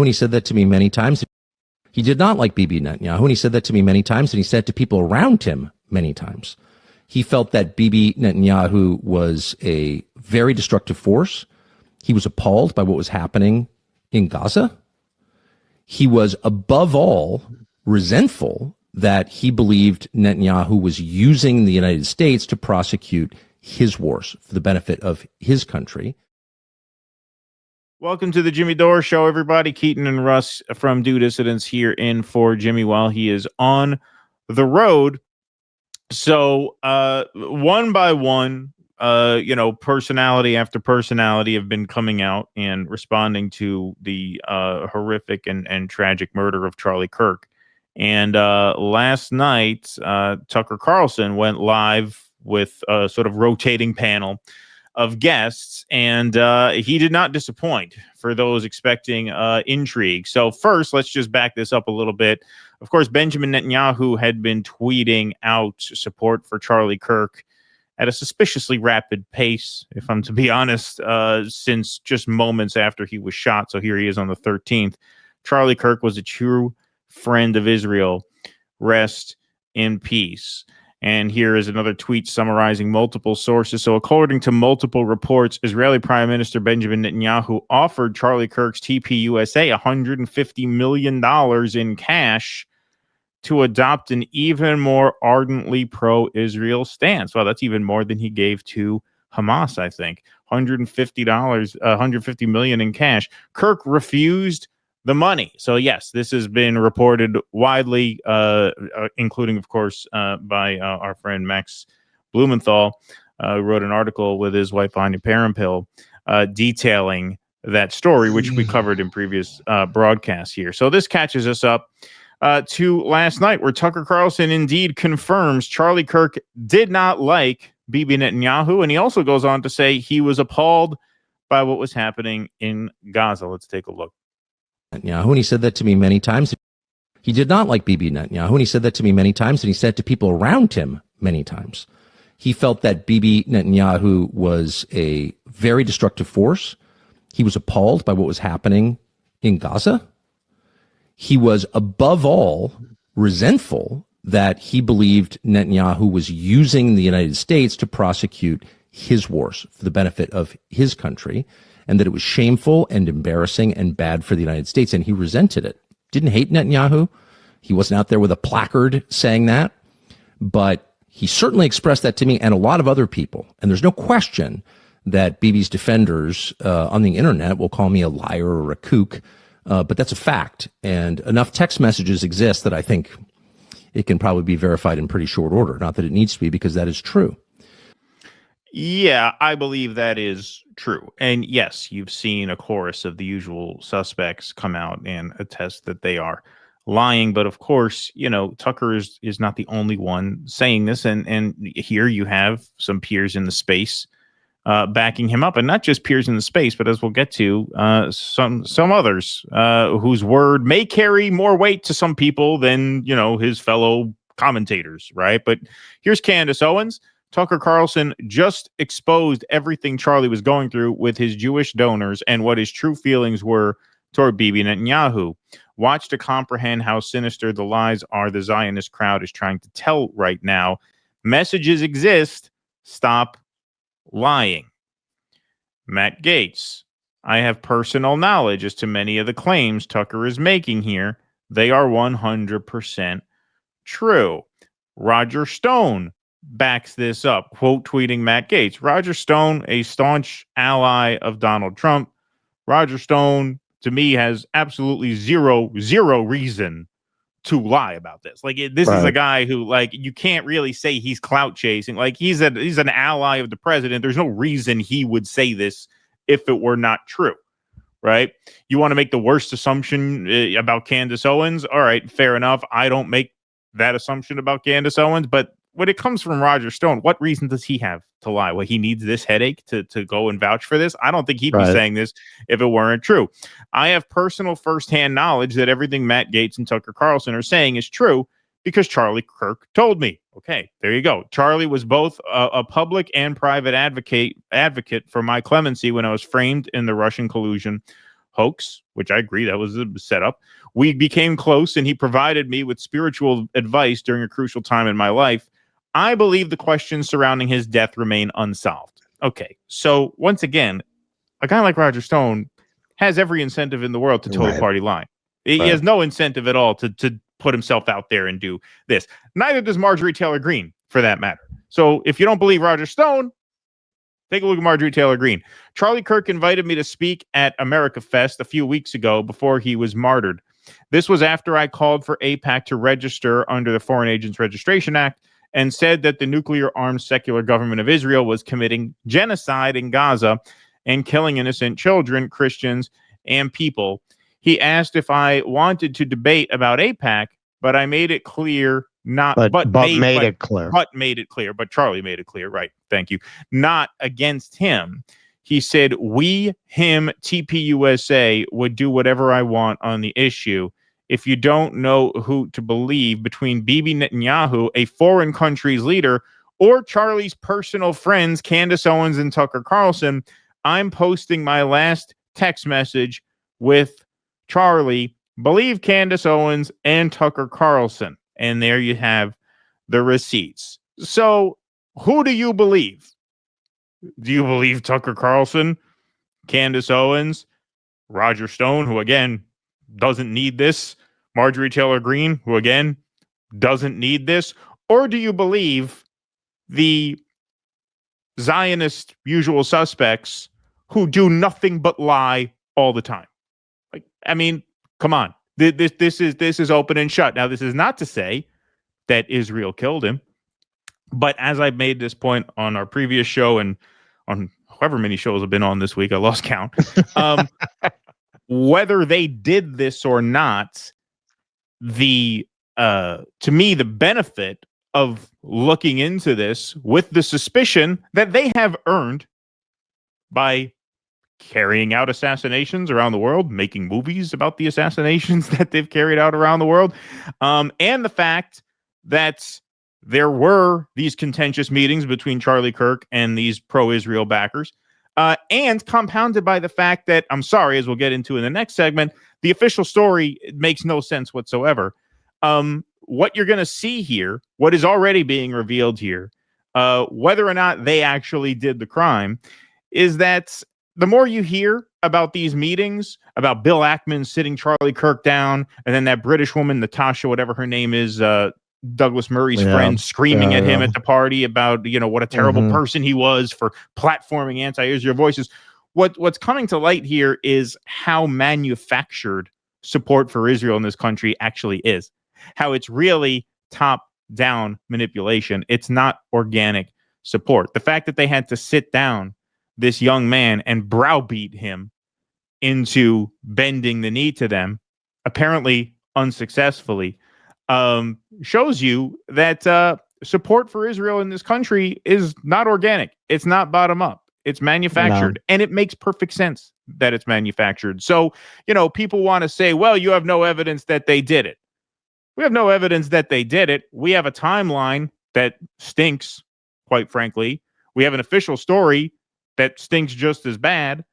and he said that to me many times. He did not like Bibi Netanyahu, and he said that to me many times, and he said it to people around him many times. He felt that Bibi Netanyahu was a very destructive force. He was appalled by what was happening in Gaza. He was, above all, resentful that he believed Netanyahu was using the United States to prosecute his wars for the benefit of his country. Welcome to the Jimmy Dore Show, everybody. Keaton and Russ from Due Dissidence here in for Jimmy while he is on the road. So one by one, personality after personality have been coming out and responding to the horrific and tragic murder of Charlie Kirk. And last night, Tucker Carlson went live with a sort of rotating panel of guests, and he did not disappoint for those expecting intrigue. So first, let's just back this up a little bit. Of course, Benjamin Netanyahu had been tweeting out support for Charlie Kirk at a suspiciously rapid pace, if I'm to be honest, since just moments after he was shot. So here he is on the 13th. Charlie Kirk was a true friend of Israel. Rest in peace. And here is another tweet summarizing multiple sources. So according to multiple reports, Israeli Prime Minister Benjamin Netanyahu offered Charlie Kirk's TPUSA $150 million in cash to adopt an even more ardently pro-Israel stance. Well, that's even more than he gave to Hamas, I think. $150 million in cash. Kirk refused the money. So yes, this has been reported widely, including, of course, by our friend Max Blumenthal, who wrote an article with his wife Anya Parampil detailing that story, which we covered in previous broadcasts here. So this catches us up to last night, where Tucker Carlson indeed confirms Charlie Kirk did not like Bibi Netanyahu, and he also goes on to say he was appalled by what was happening in Gaza. Let's take a look. Netanyahu, and he said that to me many times. He did not like Bibi Netanyahu, and he said that to me many times, and he said it to people around him many times. He felt that Bibi Netanyahu was a very destructive force. He was appalled by what was happening in Gaza. He was, above all, resentful that he believed Netanyahu was using the United States to prosecute his wars for the benefit of his country, and that it was shameful and embarrassing and bad for the United States, and he resented it. Didn't hate Netanyahu. He wasn't out there with a placard saying that, but he certainly expressed that to me and a lot of other people. And there's no question that Bibi's defenders on the internet will call me a liar or a kook, but that's a fact. And enough text messages exist that I think it can probably be verified in pretty short order. Not that it needs to be, because that is true. Yeah, I believe that is true. And yes, you've seen a chorus of the usual suspects come out and attest that they are lying. But of course, Tucker is not the only one saying this. And here you have some peers in the space backing him up, and not just peers in the space, but as we'll get to, some others whose word may carry more weight to some people than, his fellow commentators, right? But here's Candace Owens. Tucker Carlson just exposed everything Charlie was going through with his Jewish donors and what his true feelings were toward Bibi Netanyahu. Watch to comprehend how sinister the lies are the Zionist crowd is trying to tell right now. Messages exist. Stop lying. Matt Gaetz. I have personal knowledge as to many of the claims Tucker is making here. They are 100% true. Roger Stone backs this up, quote tweeting Matt Gaetz. Roger Stone, a staunch ally of Donald Trump. Roger Stone, to me, has absolutely zero reason to lie about this. This is a guy who, you can't really say he's clout chasing. He's an ally of the president. There's no reason he would say this if it were not true, right? You want to make the worst assumption about Candace Owens? All right, fair enough. I don't make that assumption about Candace Owens, but when it comes from Roger Stone, what reason does he have to lie? Well, he needs this headache to go and vouch for this. I don't think he'd be saying this if it weren't true. I have personal firsthand knowledge that everything Matt Gaetz and Tucker Carlson are saying is true because Charlie Kirk told me. Okay, there you go. Charlie was both a public and private advocate for my clemency when I was framed in the Russian collusion hoax, which I agree that was a setup. We became close, and he provided me with spiritual advice during a crucial time in my life. I believe the questions surrounding his death remain unsolved. Okay, so once again, a guy like Roger Stone has every incentive in the world to toe the party line. He has no incentive at all to put himself out there and do this. Neither does Marjorie Taylor Greene, for that matter. So if you don't believe Roger Stone, take a look at Marjorie Taylor Greene. Charlie Kirk invited me to speak at America Fest a few weeks ago before he was martyred. This was after I called for AIPAC to register under the Foreign Agents Registration Act and said that the nuclear-armed secular government of Israel was committing genocide in Gaza and killing innocent children, Christians, and people. He asked if I wanted to debate about AIPAC, but I made it clear But Charlie made it clear, right? Thank you. Not against him. He said, we, him, TPUSA would do whatever I want on the issue. If you don't know who to believe between Bibi Netanyahu, a foreign country's leader, or Charlie's personal friends, Candace Owens and Tucker Carlson, I'm posting my last text message with Charlie. Believe Candace Owens and Tucker Carlson. And there you have the receipts. So who do you believe? Do you believe Tucker Carlson, Candace Owens, Roger Stone, who again doesn't need this, Marjorie Taylor Greene, who again doesn't need this? Or do you believe the Zionist usual suspects who do nothing but lie all the time? Like, I mean, come on. This is open and shut. Now, this is not to say that Israel killed him, but as I made this point on our previous show and on however many shows I've been on this week, I lost count. Whether they did this or not, to me, the benefit of looking into this with the suspicion that they have earned by carrying out assassinations around the world, making movies about the assassinations that they've carried out around the world, and the fact that there were these contentious meetings between Charlie Kirk and these pro-Israel backers, and compounded by the fact that, I'm sorry, as we'll get into in the next segment, the official story makes no sense whatsoever. What you're going to see here, what is already being revealed here, whether or not they actually did the crime, is that the more you hear about these meetings, about Bill Ackman sitting Charlie Kirk down, and then that British woman, Natasha, whatever her name is, Douglas Murray's friend, screaming at him at the party about, what a terrible person he was for platforming anti-Israel voices. What's coming to light here is how manufactured support for Israel in this country actually is. How it's really top-down manipulation. It's not organic support. The fact that they had to sit down this young man and browbeat him into bending the knee to them, apparently unsuccessfully, shows you that support for Israel in this country is not organic. It's not bottom up. It's manufactured. No. And it makes perfect sense that it's manufactured. So, people want to say, well, you have no evidence that they did it. We have no evidence that they did it. We have a timeline that stinks, quite frankly. We have an official story that stinks just as bad.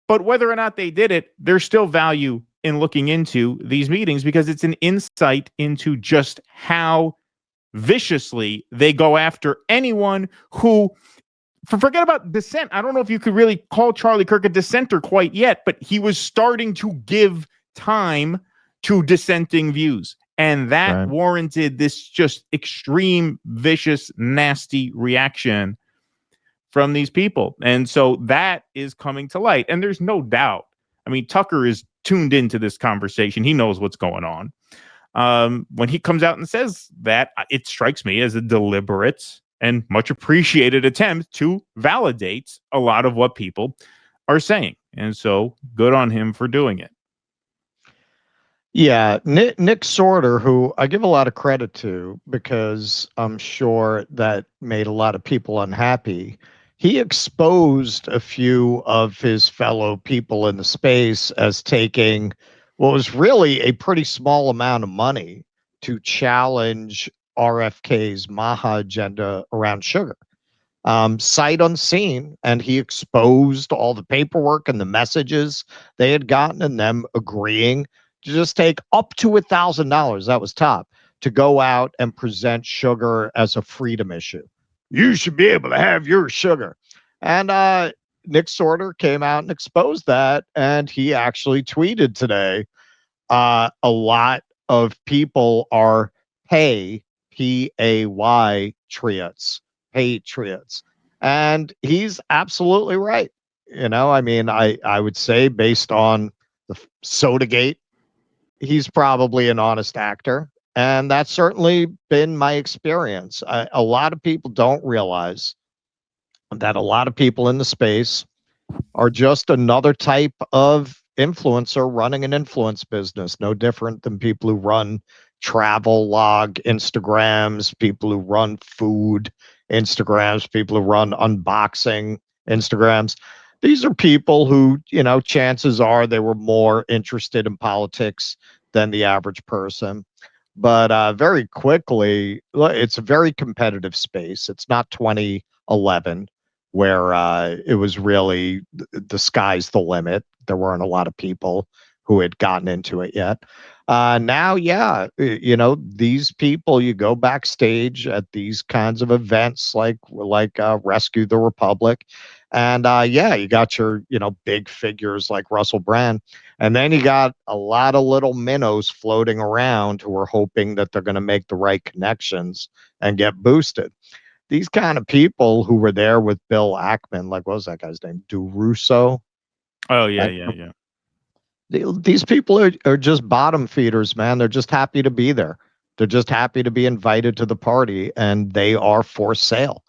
But whether or not they did it, there's still value in looking into these meetings because it's an insight into just how viciously they go after anyone who, forget about dissent. I don't know if you could really call Charlie Kirk a dissenter quite yet, but he was starting to give time to dissenting views. And that warranted this just extreme, vicious, nasty reaction from these people. And so that is coming to light. And there's no doubt. I mean, Tucker is tuned into this conversation. He knows what's going on. When he comes out and says that, it strikes me as a deliberate and much appreciated attempt to validate a lot of what people are saying. And so good on him for doing it. Yeah, Nick Sorter, who I give a lot of credit to because I'm sure that made a lot of people unhappy. He exposed a few of his fellow people in the space as taking what was really a pretty small amount of money to challenge RFK's Maha agenda around sugar. sight unseen, and he exposed all the paperwork and the messages they had gotten, and them agreeing to just take up to $1,000. That was top, to go out and present sugar as a freedom issue. You should be able to have your sugar. And Nick Sorter came out and exposed that, and he actually tweeted today, a lot of people are P-A-Y patriots. And he's absolutely right. I mean, I would say, based on the Sodagate, he's probably an honest actor. And that's certainly been my experience. A lot of people don't realize that a lot of people in the space are just another type of influencer running an influence business, no different than people who run travel log Instagrams, people who run food Instagrams, people who run unboxing Instagrams. These are people who, chances are they were more interested in politics than the average person. But very quickly, it's a very competitive space. It's not 2011 where it was really the sky's the limit. There weren't a lot of people who had gotten into it yet. Now, yeah, these people, you go backstage at these kinds of events like Rescue the Republic. And yeah, you got your, big figures like Russell Brand. And then you got a lot of little minnows floating around who are hoping that they're going to make the right connections and get boosted. These kind of people who were there with Bill Ackman, like, what was that guy's name? DeRusso? Oh, yeah. These people are just bottom feeders, man. They're just happy to be there. They're just happy to be invited to the party, and they are for sale.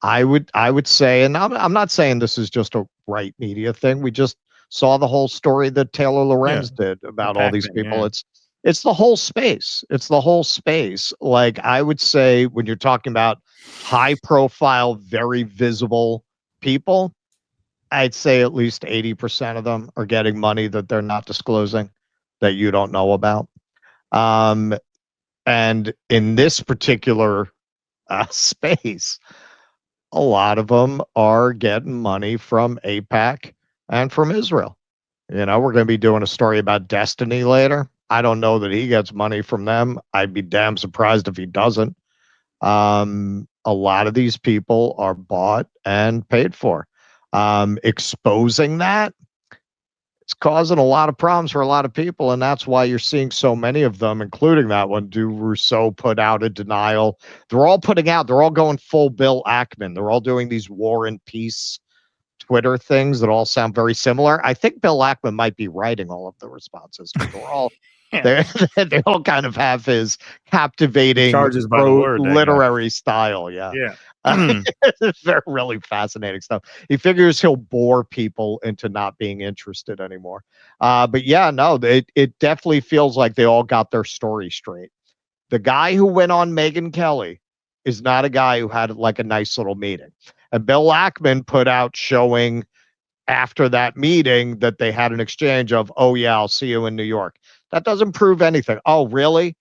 I would say, and I'm not saying this is just a right media thing. We just saw the whole story that Taylor Lorenz did about all these people. Yeah. It's the whole space. It's the whole space. Like, I would say, when you're talking about high profile, very visible people, I'd say at least 80% of them are getting money that they're not disclosing, that you don't know about. And in this particular space, a lot of them are getting money from AIPAC and from Israel. We're going to be doing a story about Destiny later. I don't know that he gets money from them. I'd be damn surprised if he doesn't. A lot of these people are bought and paid for. Exposing that, it's causing a lot of problems for a lot of people, and that's why you're seeing so many of them, including that one. DeRusso put out a denial. They're all going full Bill Ackman. They're all doing these War and Peace Twitter things that all sound very similar. I think Bill Ackman might be writing all of the responses, because they're all they all kind of have his captivating literary style. Yeah. It's very really fascinating stuff. He figures he'll bore people into not being interested anymore. But yeah, no, it definitely feels like they all got their story straight. The guy who went on Megyn Kelly is not a guy who had like a nice little meeting. And Bill Ackman put out showing after that meeting that they had an exchange of, oh yeah, I'll see you in New York. That doesn't prove anything. Oh, really?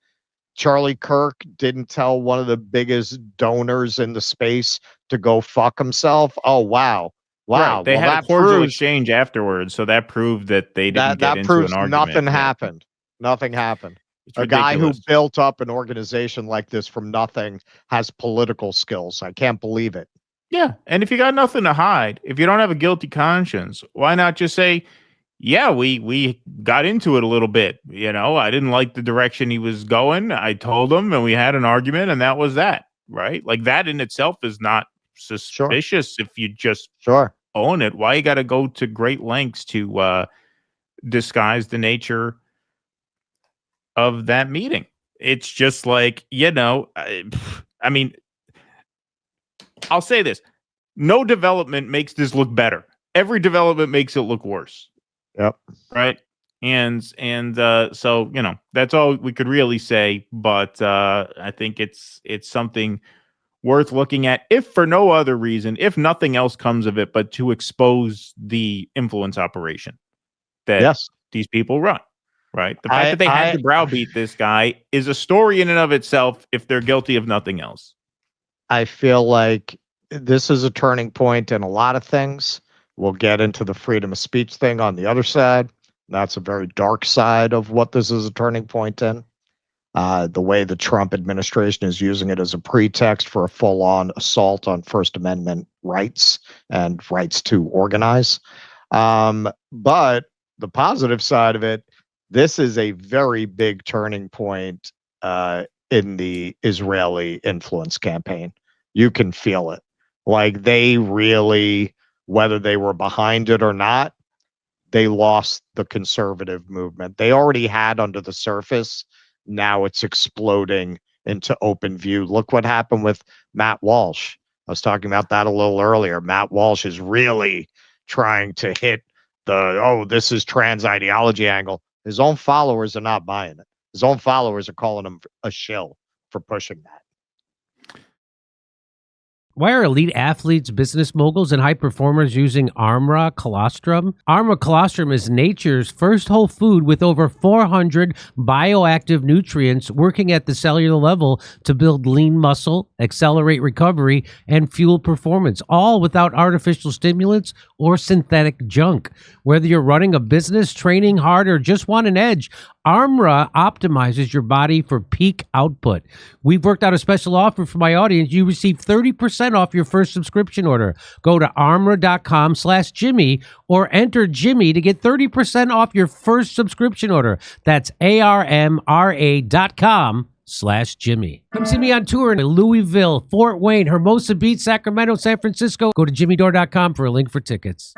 Charlie Kirk didn't tell one of the biggest donors in the space to go fuck himself? Oh, wow. Right. They had a cordial exchange afterwards, so that proved that they didn't get into an argument. Nothing happened. Nothing happened. A guy who built up an organization like this from nothing has political skills. I can't believe it. Yeah, and if you got nothing to hide, if you don't have a guilty conscience, why not just say, yeah, we got into it a little bit. I didn't like the direction he was going. I told him, and we had an argument, and that was that, right? Like, that in itself is not suspicious if you just own it. Why you got to go to great lengths to disguise the nature of that meeting? It's just like, I mean, I'll say this. No development makes this look better. Every development makes it look worse. Yep. Right. And so, that's all we could really say. But I think it's something worth looking at, if for no other reason, if nothing else comes of it, but to expose the influence operation that these people run. Right. The fact that they had to browbeat this guy is a story in and of itself, if they're guilty of nothing else. I feel like this is a turning point in a lot of things. We'll get into the freedom of speech thing on the other side. That's a very dark side of what this is a turning point in. The way the Trump administration is using it as a pretext for a full-on assault on First Amendment rights and rights to organize. But the positive side of it, this is a very big turning point in the Israeli influence campaign. You can feel it. Like they really, whether they were behind it or not, they lost the conservative movement. They already had under the surface. Now it's exploding into open view. Look what happened with Matt Walsh. I was talking about that a little earlier. Matt Walsh is really trying to hit the, this is trans ideology angle. His own followers are not buying it. His own followers are calling him a shill for pushing that. Why are elite athletes, business moguls, and high performers using Armra colostrum? Armra colostrum is nature's first whole food with over 400 bioactive nutrients working at the cellular level to build lean muscle, accelerate recovery, and fuel performance, all without artificial stimulants or synthetic junk. Whether you're running a business, training hard, or just want an edge, Armra optimizes your body for peak output. We've worked out a special offer for my audience. You receive 30% off your first subscription order. Go to armra.com/Jimmy or enter Jimmy to get 30% off your first subscription order. That's ARMRA.com/Jimmy. Come see me on tour in Louisville, Fort Wayne, Hermosa Beach, Sacramento, San Francisco. Go to jimmydore.com for a link for tickets.